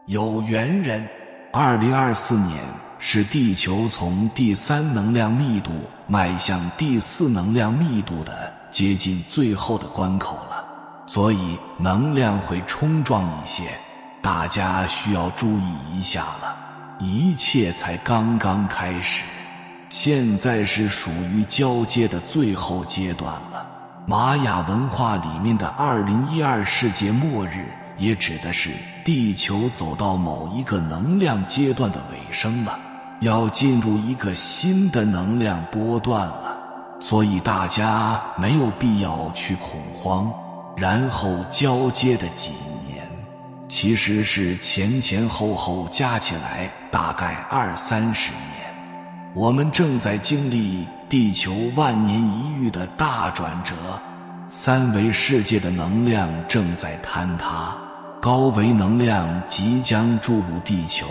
有缘人，2024年是地球从第3能量密度迈向第4能量密度的接近最后的关口了，所以能量会冲撞一些，大家需要注意一下了。一切才刚刚开始，现在是属于交接的最后阶段了。玛雅文化里面的2012世界末日也指的是地球走到某一个能量阶段的尾声了，要进入一个新的能量波段了，所以大家没有必要去恐慌。然后交接的几年，其实是前后加起来大概20-30年。我们正在经历地球万年一遇的大转折，3维世界的能量正在坍塌，高维能量即将注入地球，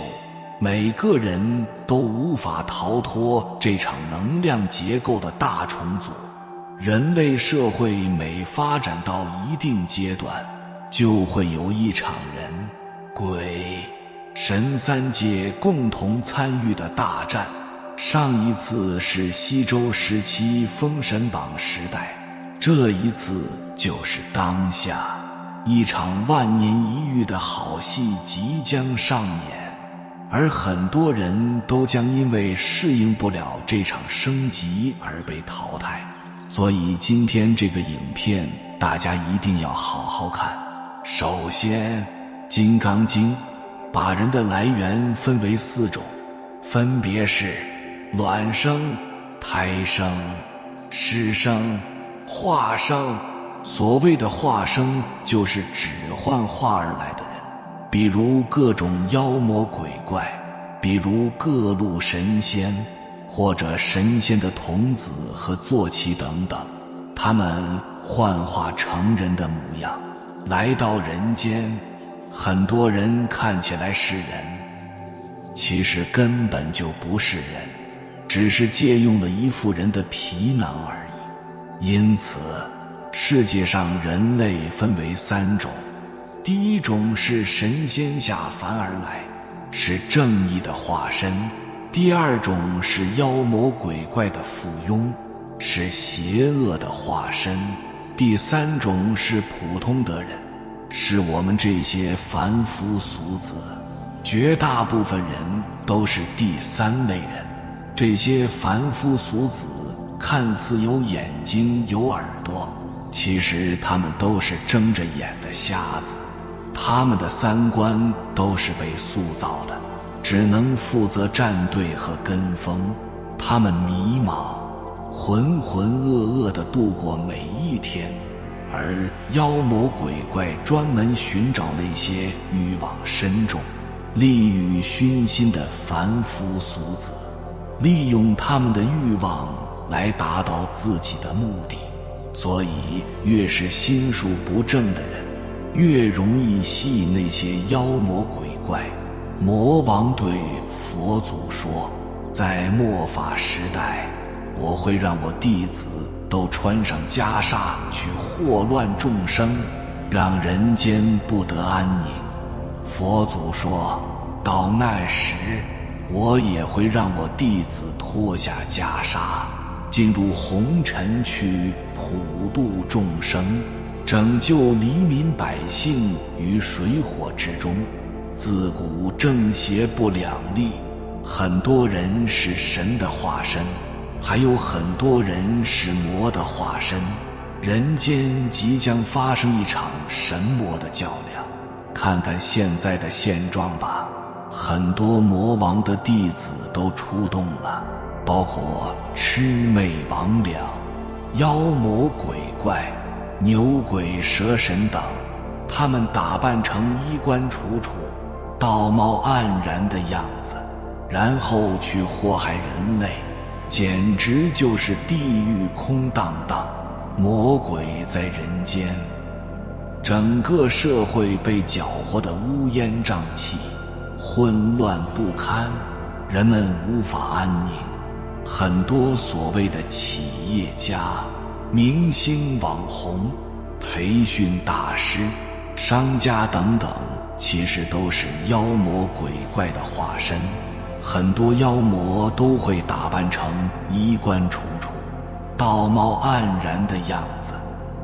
每个人都无法逃脱这场能量结构的大重组。人类社会每发展到一定阶段，就会有一场人、鬼、神3界共同参与的大战。上一次是西周时期封神榜时代，这一次就是当下，一场万年一遇的好戏即将上演，而很多人都将因为适应不了这场升级而被淘汰。所以今天这个影片大家一定要好好看。首先，《金刚经》把人的来源分为4种，分别是卵生、胎生、湿生、化生。所谓的化生就是指幻化而来的人，比如各种妖魔鬼怪，比如各路神仙，或者神仙的童子和坐骑等等，他们幻化成人的模样来到人间。很多人看起来是人，其实根本就不是人，只是借用了一副人的皮囊而已。因此世界上人类分为3种，第一种是神仙下凡而来，是正义的化身；第二种是妖魔鬼怪的附庸，是邪恶的化身；第3种是普通的人，是我们这些凡夫俗子。绝大部分人都是第3类人。这些凡夫俗子看似有眼睛有耳朵，其实他们都是睁着眼的瞎子，他们的3观都是被塑造的，只能负责站队和跟风。他们迷茫，浑浑噩噩地度过每一天，而妖魔鬼怪专门寻找那些欲望深重、利欲熏心的凡夫俗子，利用他们的欲望来达到自己的目的。所以越是心术不正的人，越容易吸引那些妖魔鬼怪。魔王对佛祖说，在末法时代，我会让我弟子都穿上袈裟去祸乱众生，让人间不得安宁。佛祖说，到那时我也会让我弟子脱下袈裟，进入红尘去普度众生，拯救黎民百姓于水火之中。自古正邪不两立，很多人是神的化身，还有很多人是魔的化身。人间即将发生一场神魔的较量，看看现在的现状吧。很多魔王的弟子都出动了，包括魑魅魍魉、妖魔鬼怪、牛鬼蛇神等，他们打扮成衣冠楚楚、道貌岸然的样子，然后去祸害人类，简直就是地狱空荡荡，魔鬼在人间。整个社会被搅和得乌烟瘴气，混乱不堪，人们无法安宁。很多所谓的企业家、明星网红、培训大师、商家等等，其实都是妖魔鬼怪的化身。很多妖魔都会打扮成衣冠楚楚、道貌岸然的样子，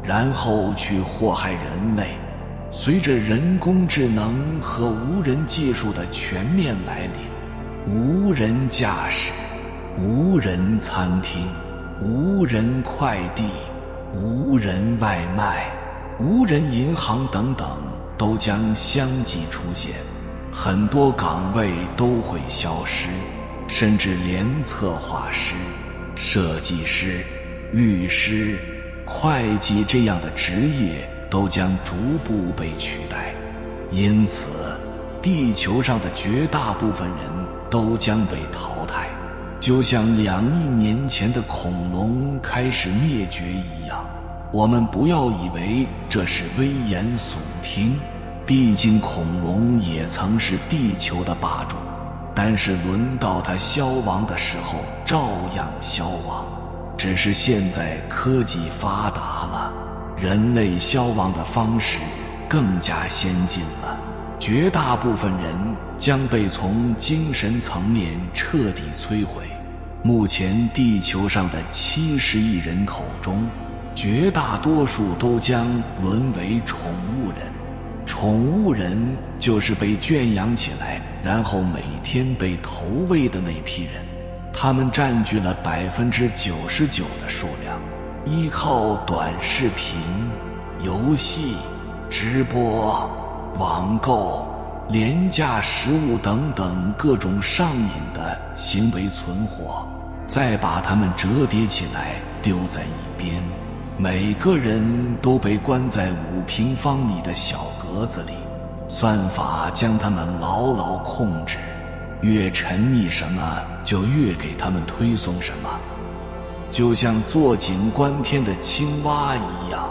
然后去祸害人类。随着人工智能和无人技术的全面来临，无人驾驶、无人餐厅、无人快递、无人外卖、无人银行等等都将相继出现，很多岗位都会消失，甚至连策划师、设计师、律师、会计这样的职业都将逐步被取代。因此，地球上的绝大部分人都将被淘汰，就像2亿年前的恐龙开始灭绝一样。我们不要以为这是危言耸听，毕竟恐龙也曾是地球的霸主，但是轮到它消亡的时候照样消亡，只是现在科技发达了，人类消亡的方式更加先进了，绝大部分人将被从精神层面彻底摧毁。目前地球上的70亿人口中，绝大多数都将沦为宠物人。宠物人就是被圈养起来，然后每天被投喂的那批人，他们占据了99%的数量，依靠短视频、游戏、直播、网购、廉价食物等等各种上瘾的行为存活，再把它们折叠起来丢在一边。每个人都被关在5平方米的小格子里，算法将他们牢牢控制，越沉溺什么就越给他们推送什么，就像坐井观天的青蛙一样，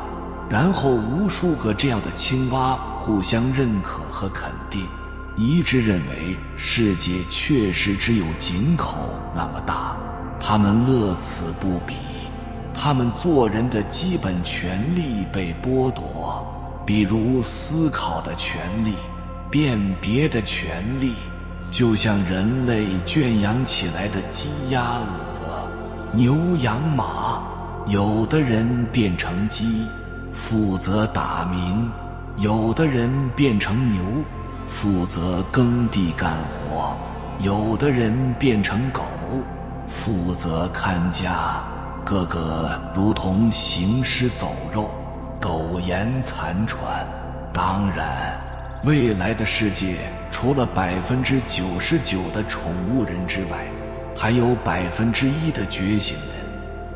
然后无数个这样的青蛙互相认可和肯定，一致认为世界确实只有井口那么大，他们乐此不疲。他们做人的基本权利被剥夺，比如思考的权利、辨别的权利，就像人类圈养起来的鸡鸭鹅、牛羊马，有的人变成鸡，负责打鸣；有的人变成牛，负责耕地干活；有的人变成狗，负责看家。个个如同行尸走肉，苟延残喘。当然，未来的世界除了99%的宠物人之外，还有1%的觉醒人。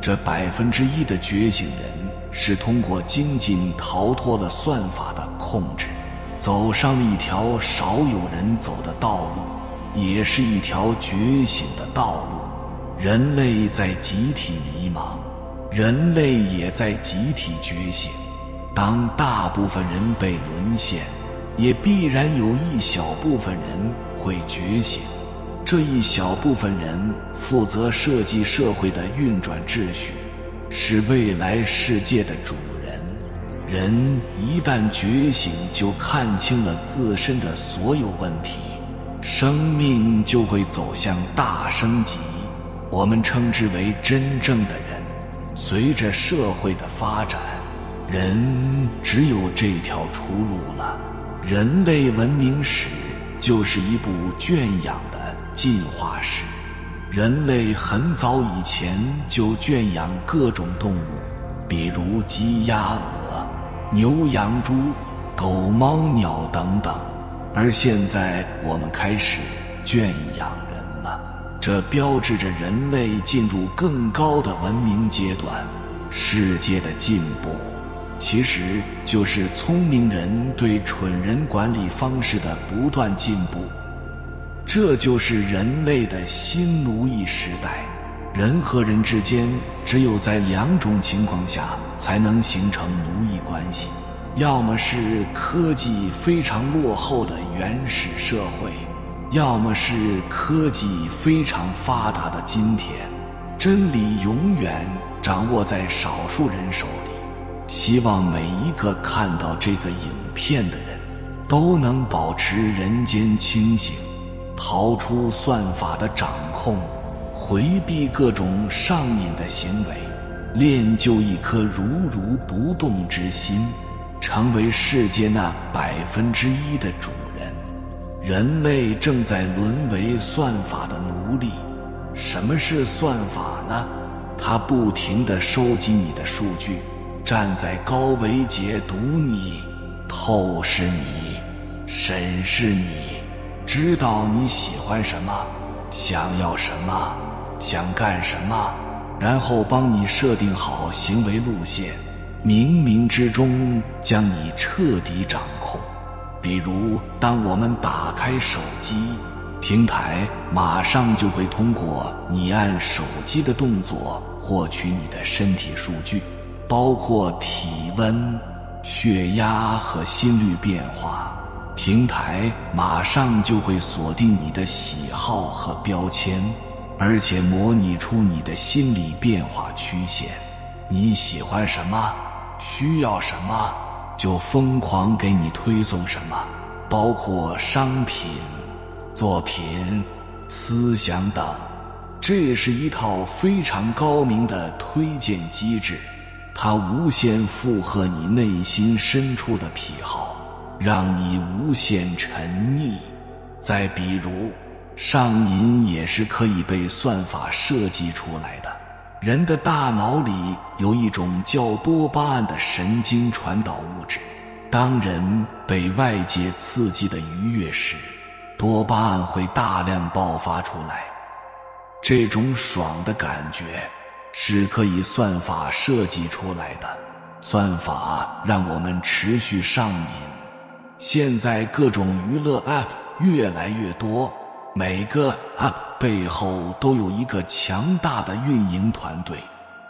这1%的觉醒人是通过精进逃脱了算法的控制，走上了一条少有人走的道路，也是一条觉醒的道路。人类在集体迷茫，人类也在集体觉醒。当大部分人被沦陷，也必然有一小部分人会觉醒。这一小部分人负责设计社会的运转秩序，是未来世界的主人。人一旦觉醒，就看清了自身的所有问题，生命就会走向大升级。我们称之为真正的人。随着社会的发展，人只有这条出路了。人类文明史就是一部圈养的进化史。人类很早以前就圈养各种动物，比如鸡鸭鹅、牛羊猪、狗猫鸟等等，而现在我们开始圈养人了。这标志着人类进入更高的文明阶段。世界的进步其实就是聪明人对蠢人管理方式的不断进步。这就是人类的新奴役时代。人和人之间只有在2种情况下才能形成奴役关系，要么是科技非常落后的原始社会，要么是科技非常发达的今天。真理永远掌握在少数人手里。希望每一个看到这个影片的人都能保持人间清醒，逃出算法的掌控，回避各种上瘾的行为，练就一颗如如不动之心，成为世界那1%的主人。人类正在沦为算法的奴隶。什么是算法呢？它不停地收集你的数据，站在高维解读你，透视你，审视你，知道你喜欢什么，想要什么，想干什么，然后帮你设定好行为路线，冥冥之中将你彻底掌控。比如当我们打开手机，平台马上就会通过你按手机的动作获取你的身体数据，包括体温、血压和心率变化。平台马上就会锁定你的喜好和标签，而且模拟出你的心理变化曲线。你喜欢什么，需要什么，就疯狂给你推送什么，包括商品、作品、思想等。这是一套非常高明的推荐机制，它无限附和你内心深处的癖好，让你无限沉溺。再比如，上瘾也是可以被算法设计出来的。人的大脑里有一种叫多巴胺的神经传导物质，当人被外界刺激的愉悦时，多巴胺会大量爆发出来。这种爽的感觉是可以算法设计出来的，算法让我们持续上瘾。现在各种娱乐 App 越来越多，每个 App 背后都有一个强大的运营团队，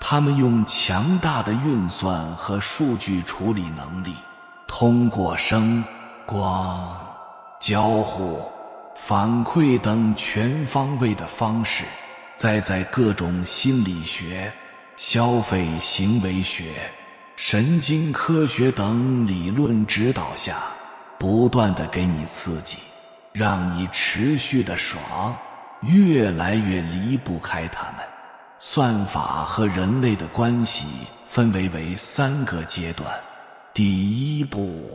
他们用强大的运算和数据处理能力，通过声、光、交互、反馈等全方位的方式，在各种心理学、消费行为学、神经科学等理论指导下，不断地给你刺激，让你持续的爽，越来越离不开它们。算法和人类的关系分为3个阶段。第一步，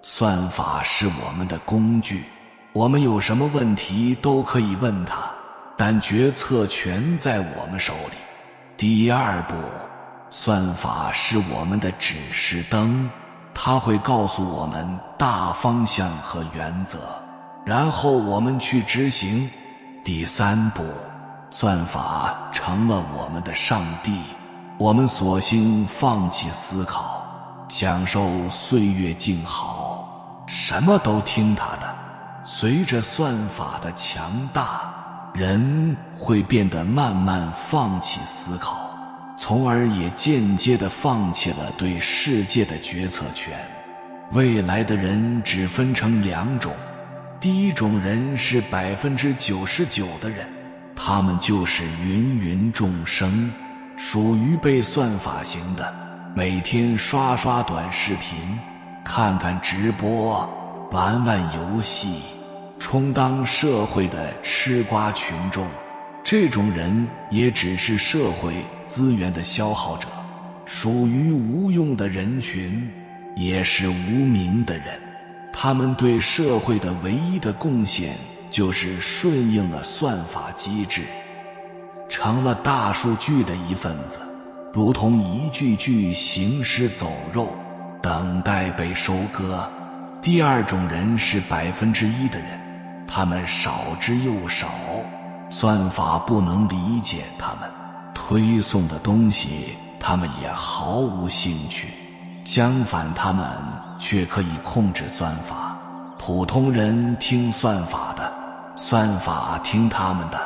算法是我们的工具，我们有什么问题都可以问它，但决策权在我们手里。第二步，算法是我们的指示灯，它会告诉我们大方向和原则，然后我们去执行。第三步，算法成了我们的上帝，我们索性放弃思考，享受岁月静好，什么都听它的。随着算法的强大，人会变得慢慢放弃思考，从而也间接地放弃了对世界的决策权。未来的人只分成2种，第一种人是99%的人，他们就是芸芸众生，属于被算法型的，每天刷刷短视频，看看直播，玩玩游戏，充当社会的吃瓜群众。这种人也只是社会资源的消耗者，属于无用的人群，也是无名的人。他们对社会的唯一的贡献就是顺应了算法机制，成了大数据的一份子，如同一具具行尸走肉，等待被收割。第二种人是1%的人，他们少之又少，算法不能理解他们，推送的东西他们也毫无兴趣。相反，他们却可以控制算法。普通人听算法的，算法听他们的。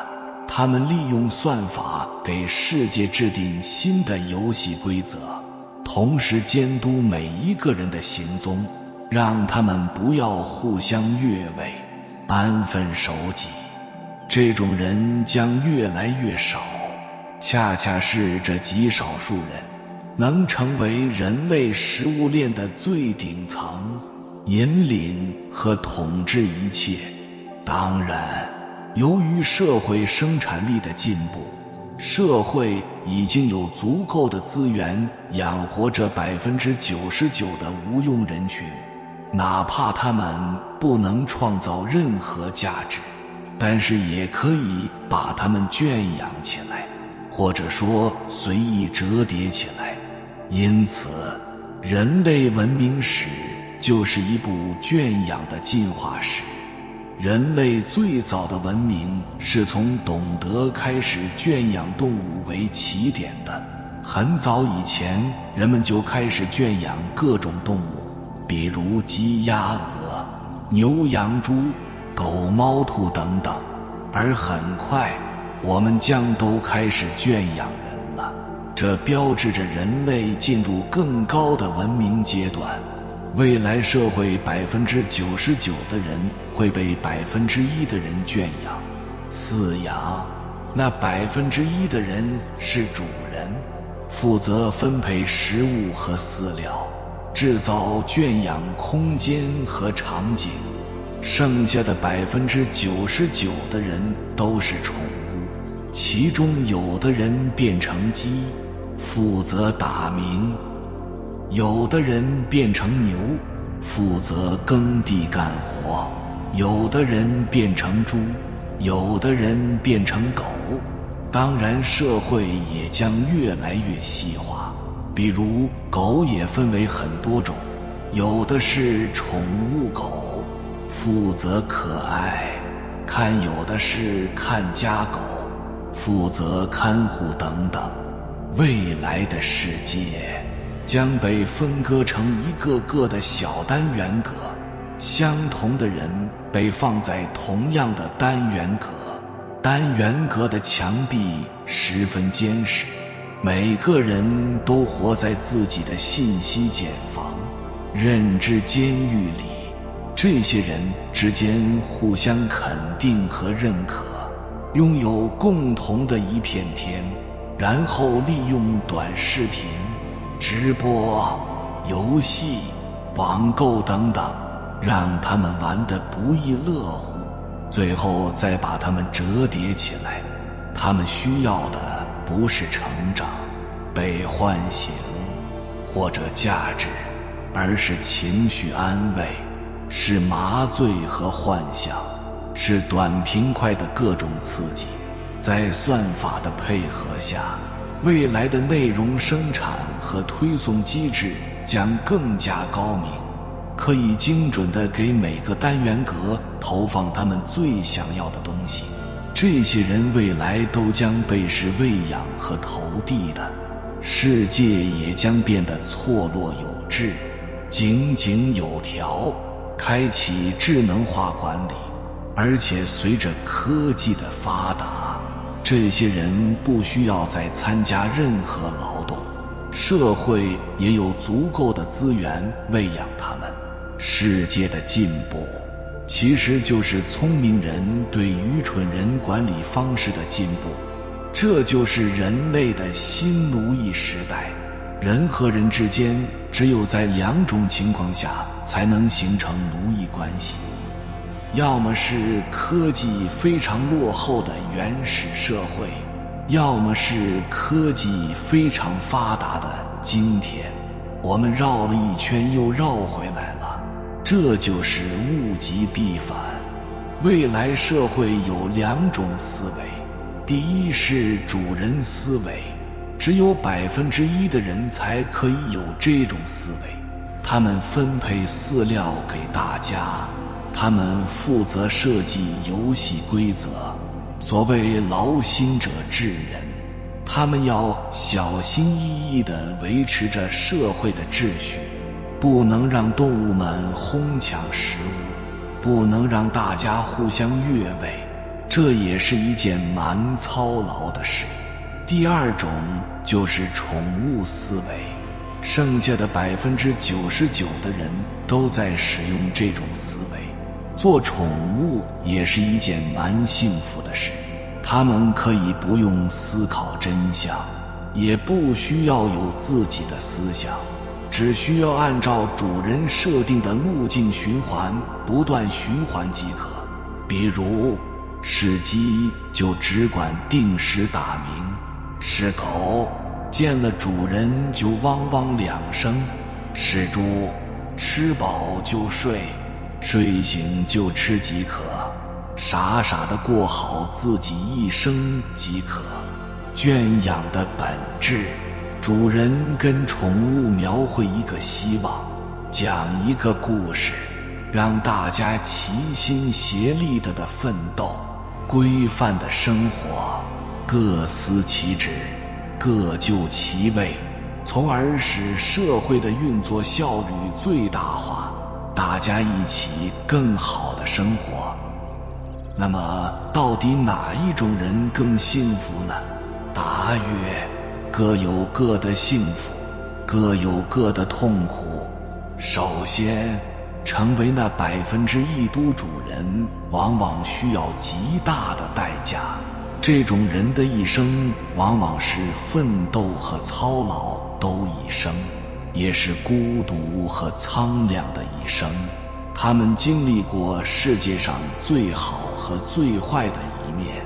他们利用算法给世界制定新的游戏规则，同时监督每一个人的行踪，让他们不要互相越位，安分守己。这种人将越来越少，恰恰是这极少数人能成为人类食物链的最顶层，引领和统治一切。当然，由于社会生产力的进步，社会已经有足够的资源养活这99%的无用人群，哪怕他们不能创造任何价值，但是也可以把他们圈养起来，或者说随意折叠起来。因此，人类文明史就是一部圈养的进化史。人类最早的文明是从懂得开始圈养动物为起点的。很早以前，人们就开始圈养各种动物，比如鸡、鸭、鹅、牛、羊、猪、狗、猫、兔等等。而很快，我们将都开始圈养人了，这标志着人类进入更高的文明阶段。未来社会99%的人会被1%的人圈养、饲养。那1%的人是主人，负责分配食物和饲料，制造圈养空间和场景。剩下的99%的人都是宠物，其中有的人变成鸡，负责打鸣；有的人变成牛，负责耕地干活；有的人变成猪，有的人变成狗。当然，社会也将越来越细化，比如狗也分为很多种，有的是宠物狗，负责可爱看；有的是看家狗，负责看护等等。未来的世界将被分割成一个个的小单元格，相同的人被放在同样的单元格。单元格的墙壁十分坚实，每个人都活在自己的信息茧房、认知监狱里。这些人之间互相肯定和认可，拥有共同的一片天，然后利用短视频、直播、游戏、网购等等，让他们玩得不亦乐乎，最后再把他们折叠起来。他们需要的不是成长、被唤醒或者价值，而是情绪安慰，是麻醉和幻想，是短平快的各种刺激。在算法的配合下，未来的内容生产和推送机制将更加高明，可以精准地给每个单元格投放他们最想要的东西。这些人未来都将被是喂养和投递的，世界也将变得错落有致、井井有条，开启智能化管理。而且随着科技的发达，这些人不需要再参加任何劳动，社会也有足够的资源喂养他们。世界的进步其实就是聪明人对愚蠢人管理方式的进步，这就是人类的新奴役时代。人和人之间只有在两种情况下才能形成奴役关系，要么是科技非常落后的原始社会，要么是科技非常发达的今天。我们绕了一圈又绕回来了，这就是物极必反。未来社会有两种思维，第一是主人思维，只有1%的人才可以有这种思维。他们分配饲料给大家，他们负责设计游戏规则，所谓劳心者治人。他们要小心翼翼地维持着社会的秩序，不能让动物们哄抢食物，不能让大家互相越位，这也是一件蛮操劳的事。第二种就是宠物思维，剩下的99%的人都在使用这种思维。做宠物也是一件蛮幸福的事，他们可以不用思考真相，也不需要有自己的思想，只需要按照主人设定的路径循环，不断循环即可。比如是鸡就只管定时打鸣，是狗见了主人就汪汪2声，是猪吃饱就睡，睡醒就吃即可，傻傻地过好自己一生即可。圈养的本质，主人跟宠物描绘一个希望，讲一个故事，让大家齐心协力地奋斗，规范的生活，各司其职，各就其位，从而使社会的运作效率最大化，大家一起更好的生活。那么到底哪一种人更幸福呢？答曰：各有各的幸福，各有各的痛苦。首先，成为那1%都主人，往往需要极大的代价。这种人的一生，往往是奋斗和操劳都一生，也是孤独和苍凉的一生。他们经历过世界上最好和最坏的一面，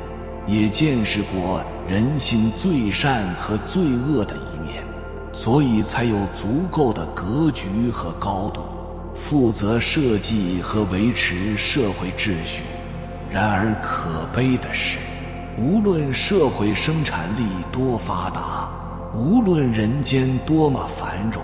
也见识过人性最善和最恶的一面，所以才有足够的格局和高度，负责设计和维持社会秩序。然而可悲的是，无论社会生产力多发达，无论人间多么繁荣，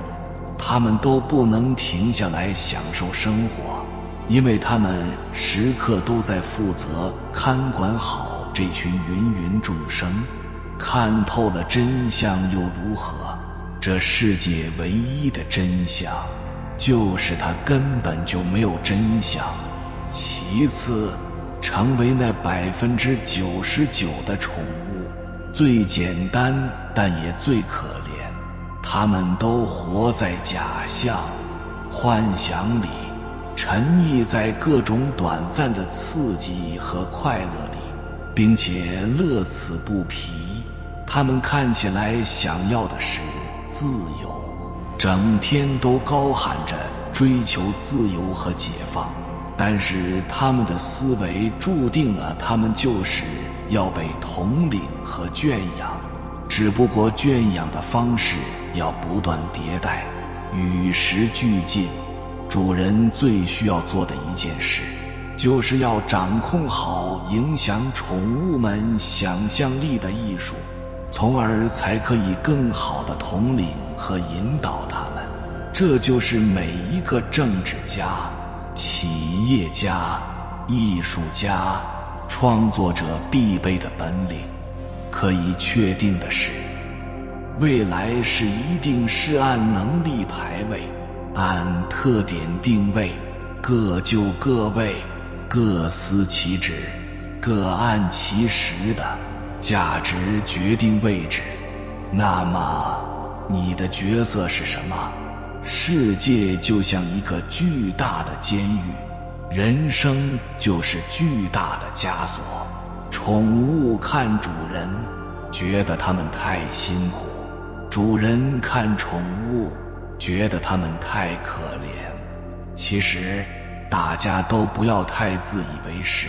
他们都不能停下来享受生活，因为他们时刻都在负责看管好这群芸芸众生。看透了真相又如何？这世界唯一的真相，就是它根本就没有真相。其次，成为那99%的宠物，最简单但也最可怜。他们都活在假象、幻想里，沉溺在各种短暂的刺激和快乐里，并且乐此不疲。他们看起来想要的是自由，整天都高喊着追求自由和解放，但是他们的思维注定了他们就是要被统领和圈养，只不过圈养的方式要不断迭代，与时俱进。主人最需要做的一件事，就是要掌控好影响宠物们想象力的艺术，从而才可以更好地统领和引导他们。这就是每一个政治家、企业家、艺术家、创作者必备的本领。可以确定的是，未来一定是按能力排位，按特点定位，各就各位，各司其职，各按其时的价值决定位置。那么你的角色是什么？世界就像一个巨大的监狱，人生就是巨大的枷锁。宠物看主人，觉得他们太辛苦；主人看宠物，觉得他们太可怜。其实大家都不要太自以为是，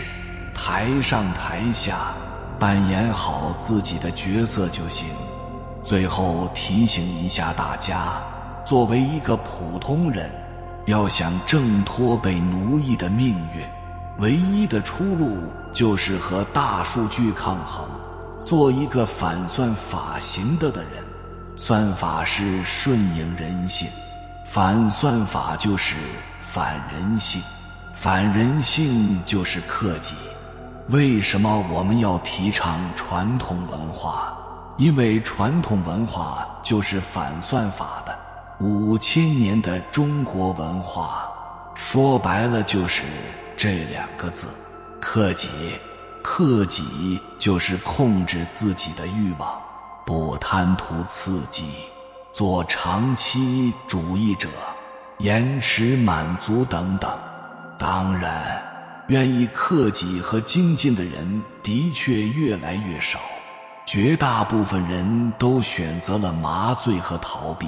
台上台下扮演好自己的角色就行。最后提醒一下大家，作为一个普通人，要想挣脱被奴役的命运，唯一的出路就是和大数据抗衡，做一个反算法型的人。算法是顺应人性，反算法就是反人性，反人性就是克己。为什么我们要提倡传统文化？因为传统文化就是反算法的。5000年的中国文化，说白了就是这2个字：克己。克己就是控制自己的欲望，不贪图刺激，做长期主义者，延迟满足等等。当然，愿意克己和精进的人的确越来越少，绝大部分人都选择了麻醉和逃避。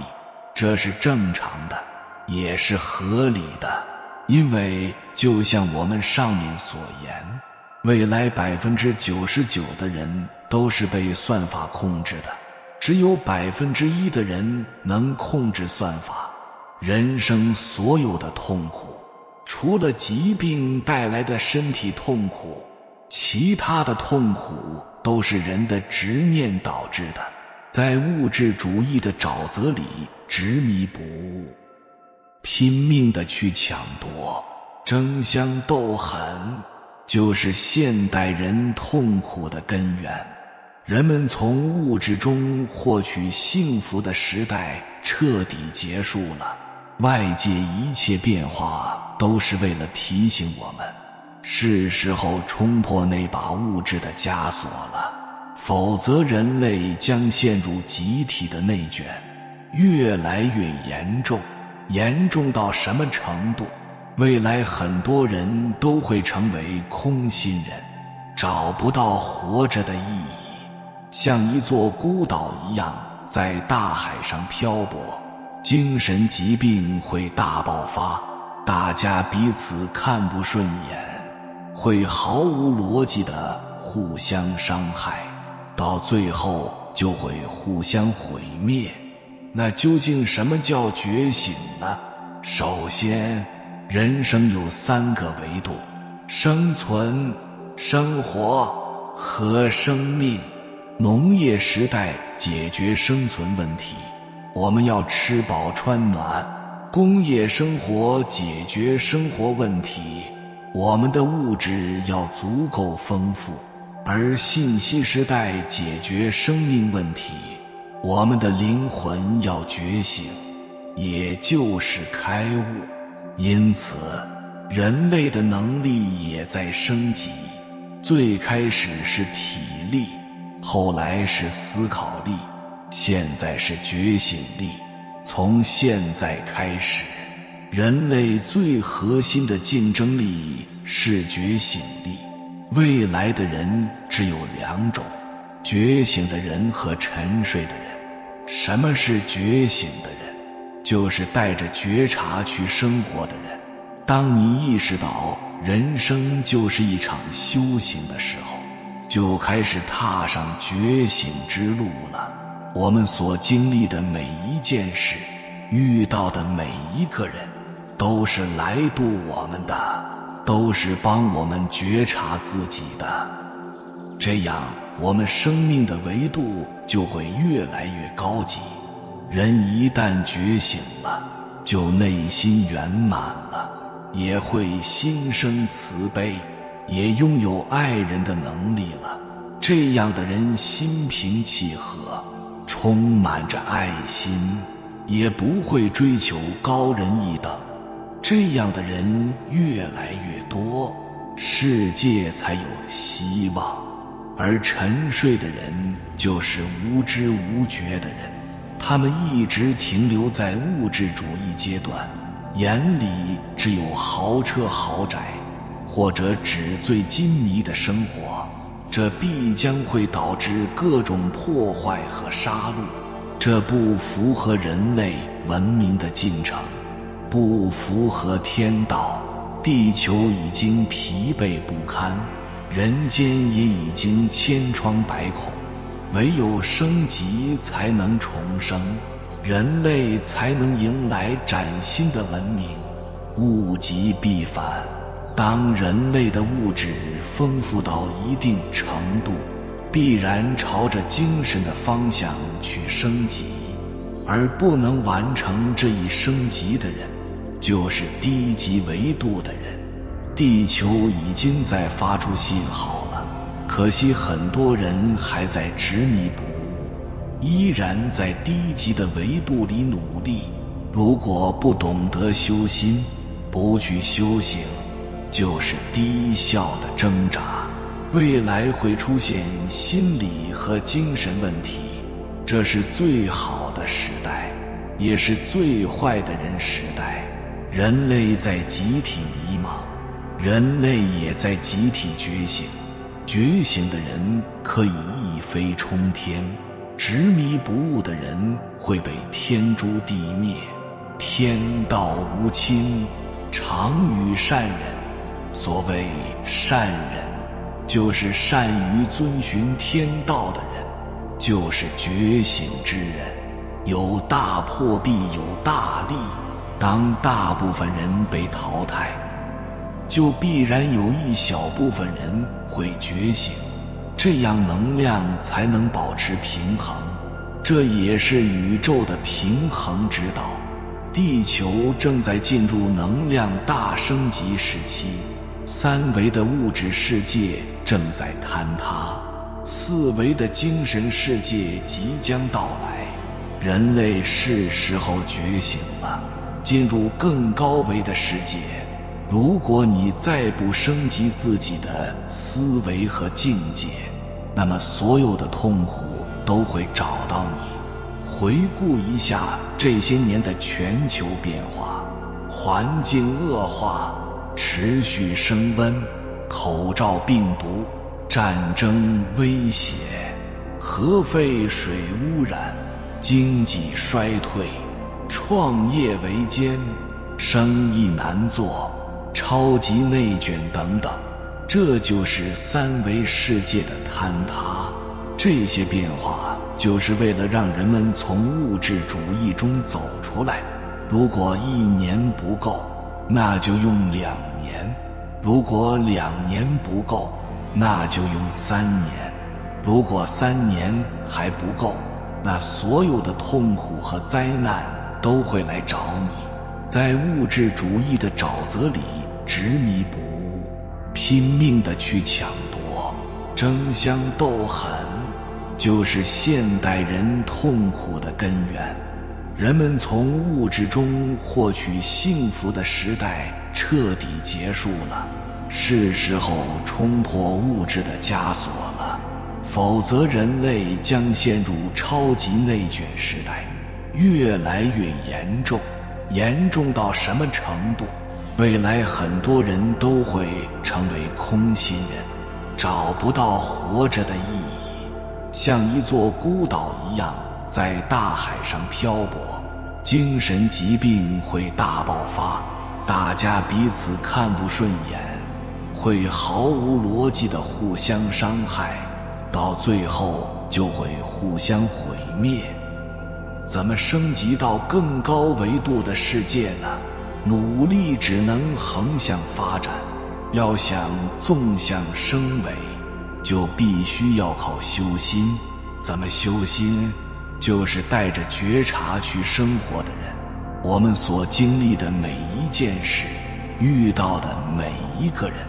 这是正常的，也是合理的。因为就像我们上面所言，未来 99% 的人都是被算法控制的，只有 1% 的人能控制算法。人生所有的痛苦，除了疾病带来的身体痛苦，其他的痛苦都是人的执念导致的，在物质主义的沼泽里执迷不悟，拼命地去抢夺，争相斗狠，就是现代人痛苦的根源。人们从物质中获取幸福的时代彻底结束了，外界一切变化都是为了提醒我们，是时候冲破那把物质的枷锁了，否则人类将陷入集体的内卷，越来越严重。严重到什么程度？未来很多人都会成为空心人，找不到活着的意义，像一座孤岛一样在大海上漂泊。精神疾病会大爆发，大家彼此看不顺眼，会毫无逻辑地互相伤害，到最后就会互相毁灭。那究竟什么叫觉醒呢？首先，人生有3个维度：生存、生活和生命。农业时代解决生存问题，我们要吃饱穿暖；工业生活解决生活问题，我们的物质要足够丰富；而信息时代解决生命问题，我们的灵魂要觉醒，也就是开悟。因此，人类的能力也在升级，最开始是体力，后来是思考力，现在是觉醒力。从现在开始，人类最核心的竞争力是觉醒力。未来的人只有2种：觉醒的人和沉睡的人。什么是觉醒的人？就是带着觉察去生活的人。当你意识到人生就是一场修行的时候，就开始踏上觉醒之路了。我们所经历的每一件事，遇到的每一个人，都是来度我们的，都是帮我们觉察自己的。这样，我们生命的维度就会越来越高级。人一旦觉醒了，就内心圆满了，也会心生慈悲，也拥有爱人的能力了。这样的人心平气和，充满着爱心，也不会追求高人一等。这样的人越来越多，世界才有希望。而沉睡的人就是无知无觉的人，他们一直停留在物质主义阶段，眼里只有豪车豪宅，或者纸醉金迷的生活，这必将会导致各种破坏和杀戮。这不符合人类文明的进程，不符合天道。地球已经疲惫不堪，人间也已经千疮百孔，唯有升级才能重生，人类才能迎来崭新的文明。物极必反，当人类的物质丰富到一定程度，必然朝着精神的方向去升级，而不能完成这一升级的人，就是低级维度的人。地球已经在发出信号了，可惜很多人还在执迷不悟，依然在低级的维度里努力。如果不懂得修心，不去修行，就是低效的挣扎，未来会出现心理和精神问题。这是最好的时代，也是最坏的人时代。人类在集体迷茫，人类也在集体觉醒。觉醒的人可以一飞冲天，执迷不悟的人会被天诛地灭。天道无亲，常与善人。所谓善人，就是善于遵循天道的人，就是觉醒之人。有大破必有大立，当大部分人被淘汰，就必然有一小部分人会觉醒，这样能量才能保持平衡。这也是宇宙的平衡之道。地球正在进入能量大升级时期，三维的物质世界正在坍塌，四维的精神世界即将到来。人类是时候觉醒了，进入更高维的世界。如果你再不升级自己的思维和境界，那么所有的痛苦都会找到你。回顾一下这些年的全球变化，环境恶化，持续升温，口罩病毒，战争威胁，核废水污染，经济衰退，创业维艰，生意难做，超级内卷等等。这就是三维世界的坍塌。这些变化就是为了让人们从物质主义中走出来。如果1年不够，那就用2年；如果2年不够，那就用3年；如果3年还不够，那所有的痛苦和灾难都会来找你。在物质主义的沼泽里执迷不悟，拼命地去抢夺，争相斗狠，就是现代人痛苦的根源。人们从物质中获取幸福的时代彻底结束了，是时候冲破物质的枷锁了，否则人类将陷入超级内卷时代，越来越严重。严重到什么程度？未来很多人都会成为空心人，找不到活着的意义，像一座孤岛一样在大海上漂泊。精神疾病会大爆发，大家彼此看不顺眼，会毫无逻辑的互相伤害，到最后就会互相毁灭。怎么升级到更高维度的世界呢？努力只能横向发展，要想纵向升维，就必须要靠修心。怎么修心？就是带着觉察去生活的人。我们所经历的每一件事，遇到的每一个人，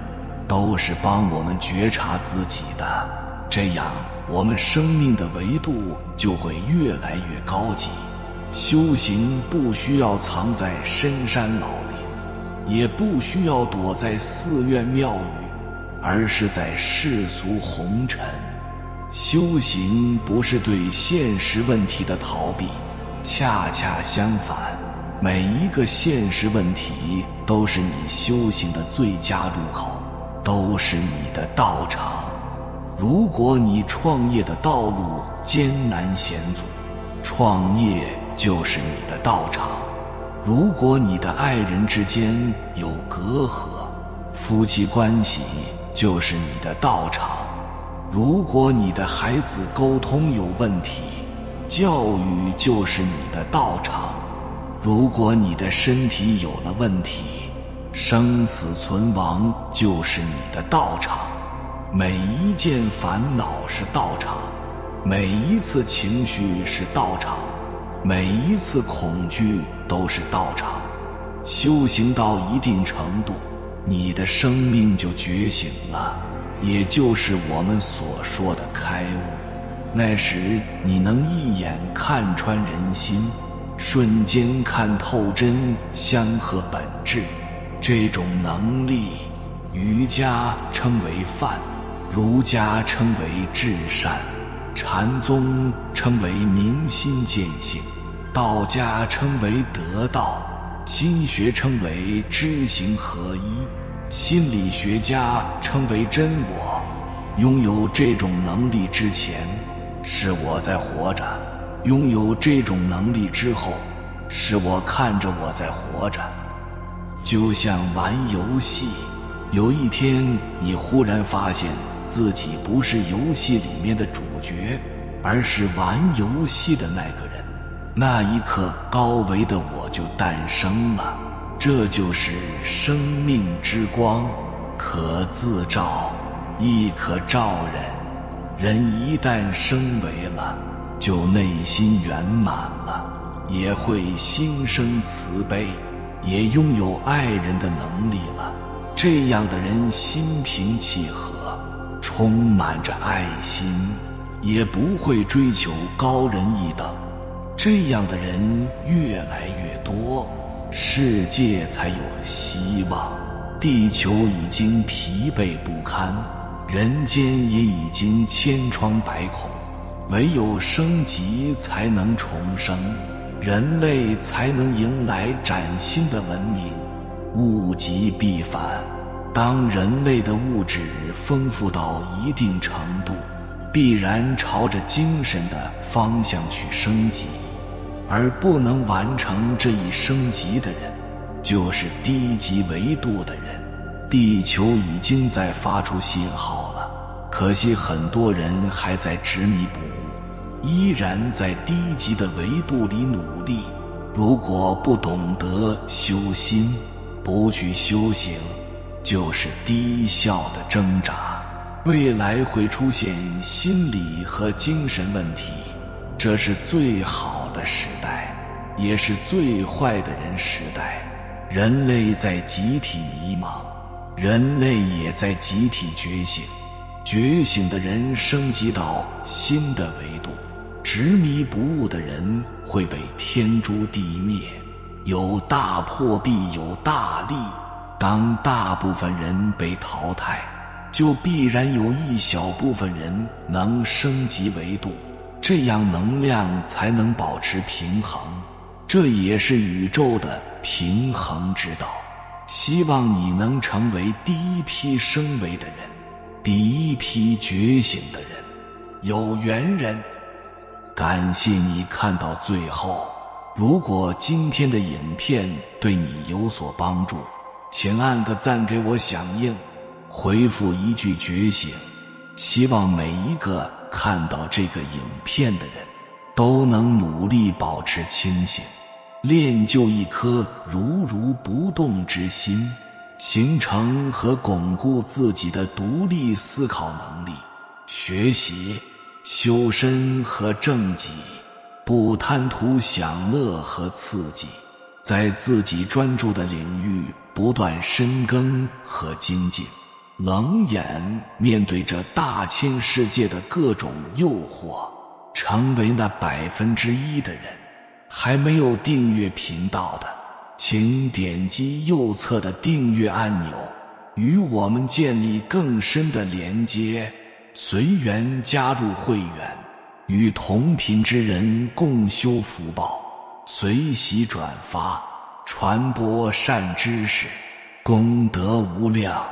都是帮我们觉察自己的，这样我们生命的维度就会越来越高级。修行不需要藏在深山老林，也不需要躲在寺院庙宇，而是在世俗红尘。修行不是对现实问题的逃避，恰恰相反，每一个现实问题都是你修行的最佳入口，都是你的道场。如果你创业的道路艰难险阻，创业就是你的道场。如果你的爱人之间有隔阂，夫妻关系就是你的道场。如果你的孩子沟通有问题，教育就是你的道场。如果你的身体有了问题，生死存亡就是你的道场。每一件烦恼是道场，每一次情绪是道场，每一次恐惧都是道场。修行到一定程度，你的生命就觉醒了，也就是我们所说的开悟。那时你能一眼看穿人心，瞬间看透真相和本质。这种能力，瑜伽称为梵，儒家称为至善，禅宗称为明心见性，道家称为得道，心学称为知行合一，心理学家称为真我。拥有这种能力之前，是我在活着，拥有这种能力之后，是我看着我在活着，就像玩游戏。有一天，你忽然发现自己不是游戏里面的主角，而是玩游戏的那个人。那一刻，高维的我就诞生了。这就是生命之光，可自照，亦可照人。人一旦升维了，就内心圆满了，也会心生慈悲，也拥有爱人的能力了。这样的人心平气和，充满着爱心，也不会追求高人一等。这样的人越来越多，世界才有希望。地球已经疲惫不堪，人间也已经千疮百孔，唯有升级才能重生，人类才能迎来崭新的文明。物极必反，当人类的物质丰富到一定程度，必然朝着精神的方向去升级，而不能完成这一升级的人，就是低级维度的人。地球已经在发出信号了，可惜很多人还在执迷不悟，依然在低级的维度里努力。如果不懂得修心，不去修行，就是低效的挣扎，未来会出现心理和精神问题。这是最好的时代，也是最坏的人时代。人类在集体迷茫，人类也在集体觉醒。觉醒的人升级到新的维度，执迷不悟的人会被天诛地灭。有大破必有大立，当大部分人被淘汰，就必然有一小部分人能升级维度，这样能量才能保持平衡。这也是宇宙的平衡之道。希望你能成为第一批升维的人，第一批觉醒的人，有缘人。感谢你看到最后。如果今天的影片对你有所帮助，请按个赞给我响应，回复一句觉醒。希望每一个看到这个影片的人都能努力保持清醒，练就一颗如如不动之心，形成和巩固自己的独立思考能力，学习、修身和正己，不贪图享乐和刺激，在自己专注的领域不断深耕和精进，冷眼面对着大千世界的各种诱惑，成为那1%的人。还没有订阅频道的，请点击右侧的订阅按钮，与我们建立更深的连接，随缘加入会员，与同频之人共修福报，随喜转发，传播善知识，功德无量。